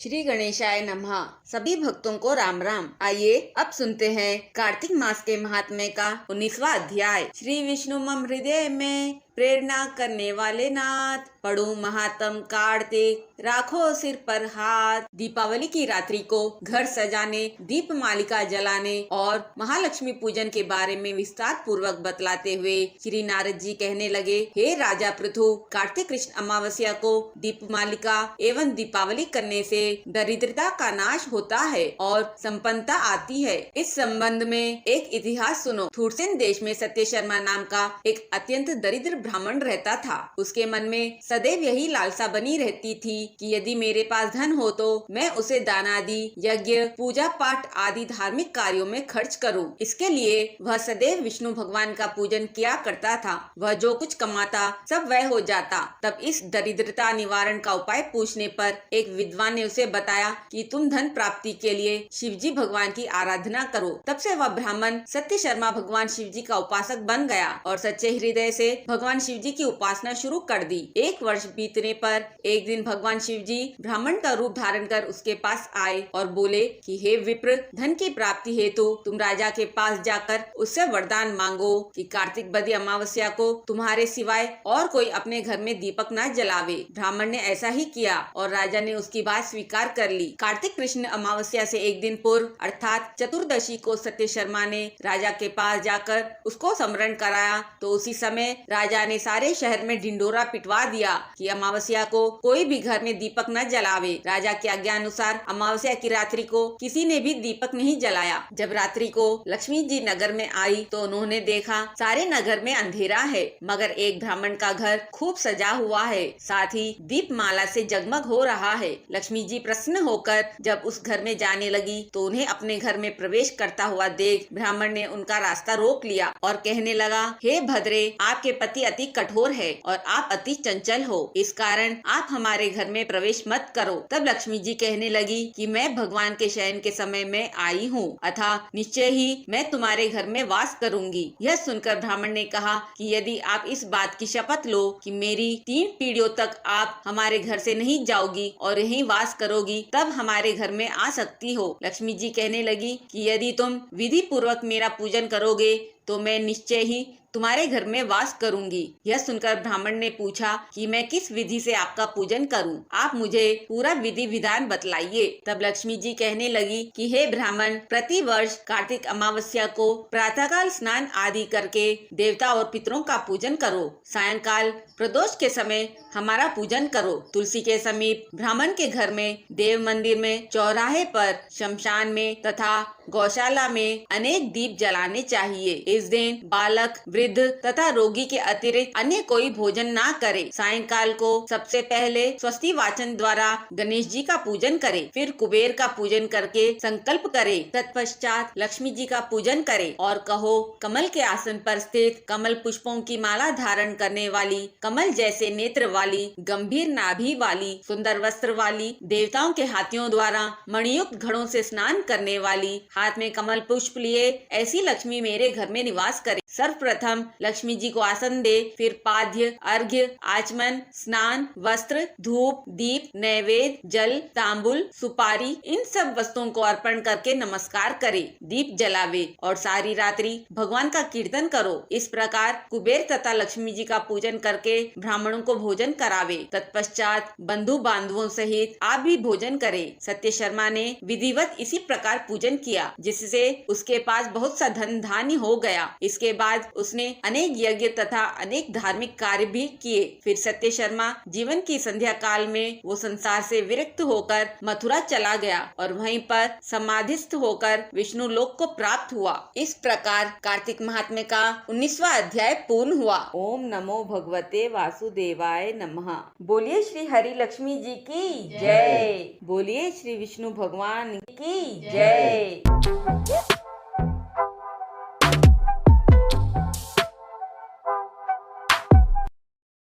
श्री गणेशाय नमः। सभी भक्तों को राम राम। आइए अब सुनते हैं कार्तिक मास के महात्म्य का 19वां अध्याय। श्री विष्णु मम हृदय में प्रेरणा करने वाले नाथ, पढ़ो महात्म कार्तिक, राखो सिर पर हाथ। दीपावली की रात्रि को घर सजाने, दीप मालिका जलाने और महालक्ष्मी पूजन के बारे में विस्तार पूर्वक बतलाते हुए श्री नारद जी कहने लगे, हे राजा पृथु, कार्तिक कृष्ण अमावस्या को दीप मालिका एवं दीपावली करने से दरिद्रता का नाश होता है और संपन्नता आती है। इस संबंध में एक इतिहास सुनो। थुरसेन देश में सत्य शर्मा नाम का एक अत्यंत दरिद्र ब्राह्मण रहता था। उसके मन में सदैव यही लालसा बनी रहती थी कि यदि मेरे पास धन हो तो मैं उसे दान आदि, यज्ञ, पूजा पाठ आदि धार्मिक कार्यों में खर्च करूं। इसके लिए वह सदैव विष्णु भगवान का पूजन किया करता था। वह जो कुछ कमाता सब वह हो जाता। तब इस दरिद्रता निवारण का उपाय पूछने पर एक विद्वान ने उसे बताया कि तुम धन प्राप्ति के लिए शिवजी भगवान की आराधना करो। तब से वह ब्राह्मण सत्य शर्मा भगवान शिवजी का उपासक बन गया और सच्चे हृदय से भगवान शिवजी की उपासना शुरू कर दी। एक वर्ष बीतने पर एक दिन भगवान शिवजी ब्राह्मण का रूप धारण कर उसके पास आए और बोले कि हे विप्र, धन की प्राप्ति हेतु तुम राजा के पास जाकर उससे वरदान मांगो कि कार्तिक बदी अमावस्या को तुम्हारे सिवाय और कोई अपने घर में दीपक न जलावे। ब्राह्मण ने ऐसा ही किया और राजा ने उसकी बात स्वीकार कर ली। कार्तिक कृष्ण अमावस्या से एक दिन पूर्व अर्थात चतुर्दशी को सत्य शर्मा ने राजा के पास जाकर उसको स्मरण कराया तो उसी समय राजा ने सारे शहर में ढिंडोरा पिटवा दिया कि अमावस्या को कोई भी घर में दीपक न जलावे। राजा के आज्ञा अनुसार अमावस्या की रात्रि को किसी ने भी दीपक नहीं जलाया। जब रात्रि को लक्ष्मी जी नगर में आई तो उन्होंने देखा सारे नगर में अंधेरा है, मगर एक ब्राह्मण का घर खूब सजा हुआ है, साथ ही दीप माला से जगमग हो रहा है। लक्ष्मी जी प्रसन्न होकर जब उस घर में जाने लगी तो उन्हें अपने घर में प्रवेश करता हुआ देख ब्राह्मण ने उनका रास्ता रोक लिया और कहने लगा, हे भद्रे, आपके पति अति कठोर है और आप अति चंचल हो, इस कारण आप हमारे घर में प्रवेश मत करो। तब लक्ष्मी जी कहने लगी कि मैं भगवान के शयन के समय में आई हूँ, अतः निश्चय ही मैं तुम्हारे घर में वास करूंगी। यह सुनकर ब्राह्मण ने कहा कि यदि आप इस बात की शपथ लो कि मेरी 3 पीढ़ियों तक आप हमारे घर से नहीं जाओगी और यहीं वास करोगी, तब हमारे घर में आ सकती हो। लक्ष्मी जी कहने लगी कि यदि तुम विधि पूर्वक मेरा पूजन करोगे तो मैं निश्चय ही तुम्हारे घर में वास करूंगी। यह सुनकर ब्राह्मण ने पूछा कि मैं किस विधि से आपका पूजन करूं? आप मुझे पूरा विधि विधान बतलाइए। तब लक्ष्मी जी कहने लगी कि हे ब्राह्मण, प्रति वर्ष कार्तिक अमावस्या को प्रातःकाल स्नान आदि करके देवता और पितरों का पूजन करो। सायंकाल प्रदोष के समय हमारा पूजन करो। तुलसी के समीप, ब्राह्मण के घर में, देव मंदिर में, चौराहे पर, शमशान में तथा गौशाला में अनेक दीप जलाने चाहिए। इस दिन बालक, वृद्ध तथा रोगी के अतिरिक्त अन्य कोई भोजन ना करे। सायंकाल को सबसे पहले स्वस्ति वाचन द्वारा गणेश जी का पूजन करे, फिर कुबेर का पूजन करके संकल्प करे, तत्पश्चात लक्ष्मी जी का पूजन करे और कहो, कमल के आसन पर स्थित, कमल पुष्पों की माला धारण करने वाली, कमल जैसे नेत्र वाली, गंभीर नाभि वाली, सुंदर वस्त्र वाली, देवताओं के हाथियों द्वारा मणियुक्त घड़ों से स्नान करने वाली, हाथ में कमल पुष्प लिए ऐसी लक्ष्मी मेरे घर में निवास करे। सर्वप्रथम लक्ष्मी जी को आसन दे, फिर पाद्य, अर्घ्य, आचमन, स्नान, वस्त्र, धूप, दीप, नैवेद्य, जल, तांबुल, सुपारी, इन सब वस्तुओं को अर्पण करके नमस्कार करे, दीप जलावे और सारी रात्रि भगवान का कीर्तन करो। इस प्रकार कुबेर तथा लक्ष्मी जी का पूजन करके ब्राह्मणों को भोजन करावे। तत्पश्चात बंधु बांधवों सहित आप भी भोजन करे। सत्य शर्मा ने विधिवत इसी प्रकार पूजन किया, जिससे उसके पास बहुत सा धन धान्य हो गया। इसके बाद उसने अनेक यज्ञ तथा अनेक धार्मिक कार्य भी किए। फिर सत्य शर्मा जीवन की संध्या काल में वो संसार से विरक्त होकर मथुरा चला गया और वहीं पर समाधिस्थ होकर विष्णु लोक को प्राप्त हुआ। इस प्रकार कार्तिक महात्म्य का 19वां अध्याय पूर्ण हुआ। ओम नमो भगवते वासुदेवाय नमः। बोलिए श्री हरि लक्ष्मी जी की जय। बोलिए श्री विष्णु भगवान की जय।